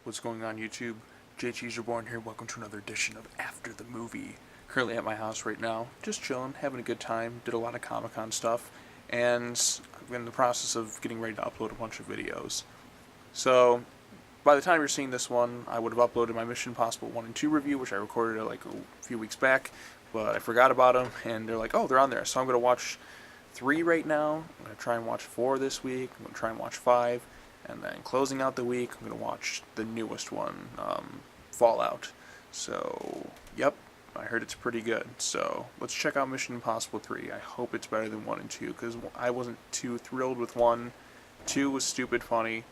What's going on, YouTube? JJ Abrams here. Welcome to another edition of After the Movie. Currently at my house right now, just chilling, having a good time. Did a lot of Comic-Con stuff, and I'm in the process of getting ready to upload a bunch of videos. So, by the time you're seeing this one, I would have uploaded my Mission Impossible 1 and 2 review, which I recorded like a few weeks back, but I forgot about them, and they're like, oh, they're on there. So I'm going to watch 3 right now. I'm going to try and watch 4 this week. I'm going to try and watch 5. And then closing out the week, I'm going to watch the newest one, Fallout. So, yep, I heard it's pretty good. So, let's check out Mission Impossible 3. I hope it's better than 1 and 2, because I wasn't too thrilled with 1. 2 was stupid funny,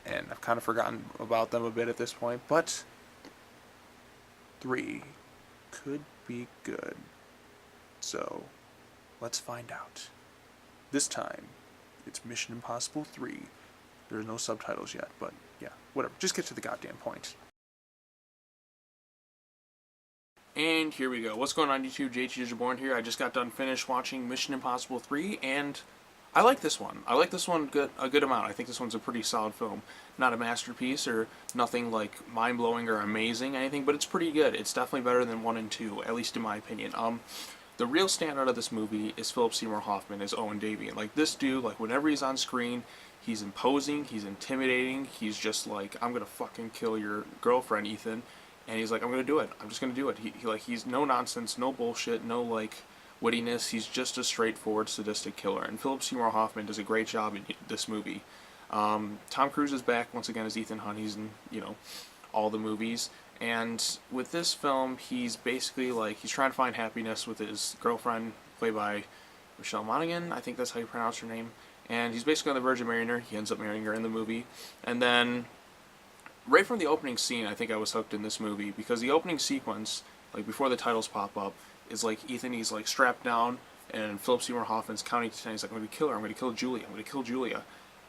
and I've kind of forgotten about them a bit at this point. But 3 could be good. So, let's find out. This time, it's Mission Impossible 3. There's no subtitles yet, but yeah, whatever. Just get to the goddamn point. And here we go. What's going on, YouTube? JJ Abrams here. I just got done finished watching Mission Impossible 3, and I like this one. I like this one a good amount. I think this one's a pretty solid film. Not a masterpiece or nothing like mind-blowing or amazing, anything, but it's pretty good. It's definitely better than 1 and 2, at least in my opinion. The real standout of this movie is Philip Seymour Hoffman as Owen Davian. Like, this dude, like, whenever he's on screen, he's imposing, he's intimidating, he's just like, I'm gonna fucking kill your girlfriend, Ethan. And he's like, I'm gonna do it. I'm just gonna do it. He's no nonsense, no bullshit, no, like, wittiness. He's just a straightforward, sadistic killer. And Philip Seymour Hoffman does a great job in this movie. Tom Cruise is back once again as Ethan Hunt. He's in, all the movies. And with this film, he's basically like, he's trying to find happiness with his girlfriend, played by Michelle Monaghan. I think that's how you pronounce her name. And he's basically on the verge of marrying her. He ends up marrying her in the movie. And then, right from the opening scene, I think I was hooked in this movie, because the opening sequence, like before the titles pop up, is like Ethan, he's like strapped down, and Philip Seymour Hoffman's counting to 10. He's like, I'm going to kill her. I'm going to kill Julia. I'm going to kill Julia.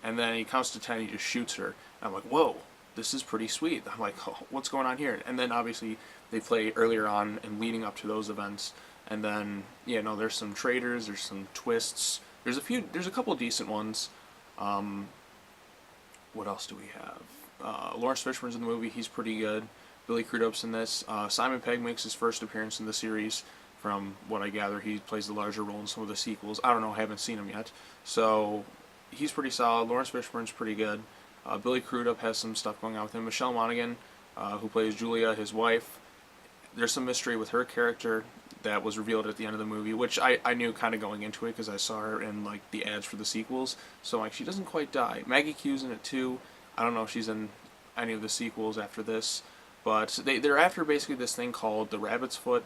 And then he counts to 10 and he just shoots her. And I'm like, whoa, this is pretty sweet. I'm like, oh, what's going on here? And then obviously they play earlier on and leading up to those events. And then, there's some traitors, there's some twists. There's a couple of decent ones. What else do we have? Lawrence Fishburne's in the movie. He's pretty good. Billy Crudup's in this. Simon Pegg makes his first appearance in the series. From what I gather, he plays the larger role in some of the sequels. I don't know. I haven't seen him yet. So he's pretty solid. Lawrence Fishburne's pretty good. Billy Crudup has some stuff going on with him. Michelle Monaghan, who plays Julia, his wife. There's some mystery with her character that was revealed at the end of the movie, which I knew kind of going into it because I saw her in like the ads for the sequels. So like, she doesn't quite die. Maggie Q's in it too. I don't know if she's in any of the sequels after this, but they're after basically this thing called the Rabbit's Foot.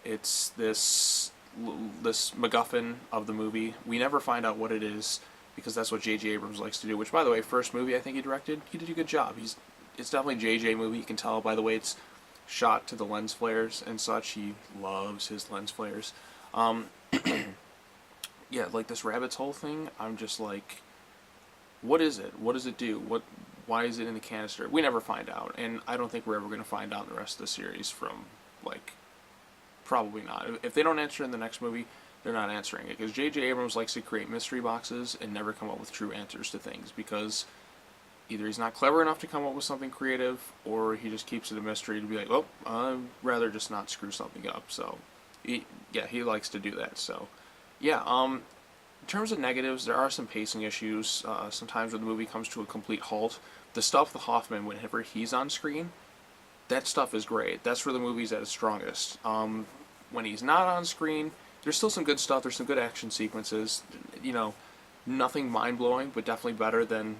It's this MacGuffin of the movie. We never find out what it is, because that's what JJ Abrams likes to do. Which, by the way, first movie I think he directed, he did a good job. It's definitely JJ movie. You can tell by the way it's shot to the lens flares and such. He loves his lens flares. Yeah, like this rabbit's hole thing, I'm just like, what is it? What does it do? Why is it in the canister? We never find out, and I don't think we're ever going to find out in the rest of the series from, like, probably not. If they don't answer in the next movie, they're not answering it, because JJ Abrams likes to create mystery boxes and never come up with true answers to things, because either he's not clever enough to come up with something creative, or he just keeps it a mystery to be like, oh, I'd rather just not screw something up. So, he likes to do that. So, yeah, in terms of negatives, there are some pacing issues. Sometimes when the movie comes to a complete halt, the stuff with Hoffman, whenever he's on screen, that stuff is great. That's where the movie's at its strongest. When he's not on screen, there's still some good stuff. There's some good action sequences. Nothing mind-blowing, but definitely better than,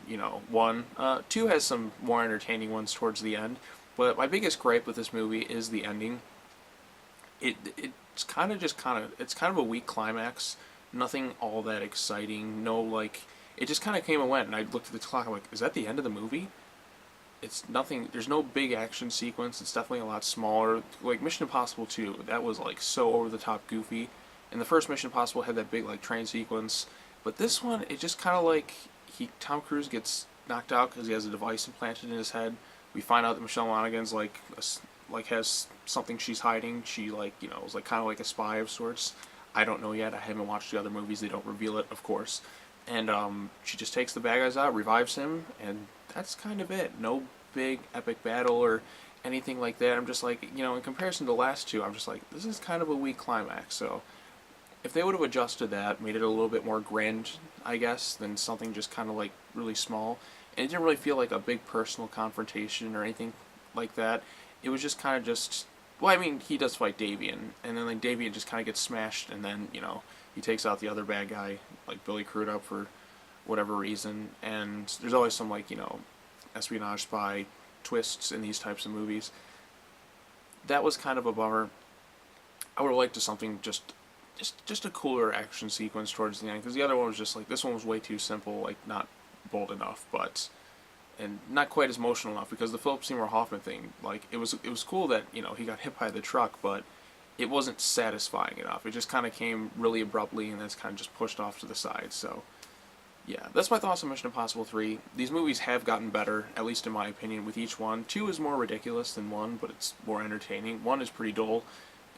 1. 2 has some more entertaining ones towards the end, but my biggest gripe with this movie is the ending. It's kind of a weak climax. Nothing all that exciting. No, like, it just kind of came and went, and I looked at the clock, I'm like, is that the end of the movie? It's nothing, there's no big action sequence. It's definitely a lot smaller. Like Mission Impossible 2, that was like so over-the-top goofy. And the first Mission Impossible had that big like train sequence. But this one, it just kind of like, Tom Cruise gets knocked out because he has a device implanted in his head. We find out that Michelle Monaghan's like has something she's hiding. She is like kind of like a spy of sorts. I don't know yet. I haven't watched the other movies. They don't reveal it, of course. And she just takes the bad guys out, revives him, and that's kind of it. No big epic battle or anything like that. I'm just like, you know, in comparison to the last two, I'm just like, this is kind of a weak climax. So if they would have adjusted that, made it a little bit more grand, I guess, than something just kind of like really small, and it didn't really feel like a big personal confrontation or anything like that. It was just kind of just, well, I mean, he does fight Davian, and then like Davian just kind of gets smashed, and then, you know, he takes out the other bad guy, like Billy Crudup, for whatever reason. And there's always some, like, you know, espionage spy twists in these types of movies. That was kind of a bummer. I would have liked to something just a cooler action sequence towards the end, because the other one was just like, this one was way too simple, like not bold enough, but and not quite as emotional enough, because the Philip Seymour Hoffman thing, like, it was cool that, you know, he got hit by the truck, but it wasn't satisfying enough. It just kind of came really abruptly, and then it's kind of just pushed off to the side. So yeah, that's my thoughts on Mission Impossible 3. These movies have gotten better, at least in my opinion, with each one. 2 is more ridiculous than 1, but it's more entertaining. 1 is pretty dull,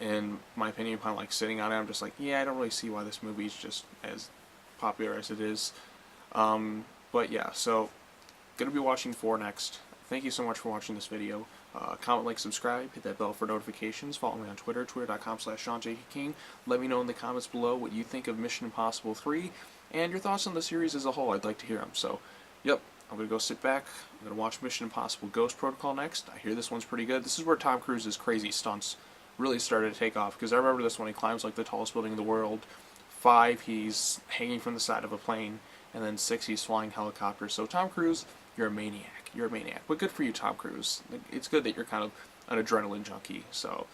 in my opinion. Upon like sitting on it, I'm just like, yeah, I don't really see why this movie is just as popular as it is. But yeah, so gonna be watching 4 next. Thank you so much for watching this video. Comment, like, subscribe, hit that bell for notifications. Follow me on Twitter, twitter.com/SeanJKKing. Let me know in the comments below what you think of Mission Impossible 3 and your thoughts on the series as a whole. I'd like to hear them. So, yep, I'm going to go sit back. I'm going to watch Mission Impossible Ghost Protocol next. I hear this one's pretty good. This is where Tom Cruise's crazy stunts really started to take off, because I remember this one. He climbs like the tallest building in the world. 5, he's hanging from the side of a plane. And then 6, he's flying helicopters. So Tom Cruise, you're a maniac. You're a maniac. But good for you, Tom Cruise. It's good that you're kind of an adrenaline junkie. So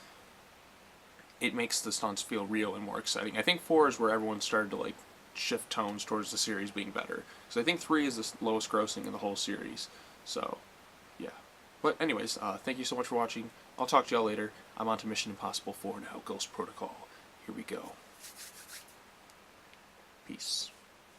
it makes the stunts feel real and more exciting. I think 4 is where everyone started to like shift tones towards the series being better. So I think 3 is the lowest grossing in the whole series. So yeah. But anyways, thank you so much for watching. I'll talk to y'all later. I'm on to Mission Impossible 4 now. Ghost Protocol. Here we go. Peace.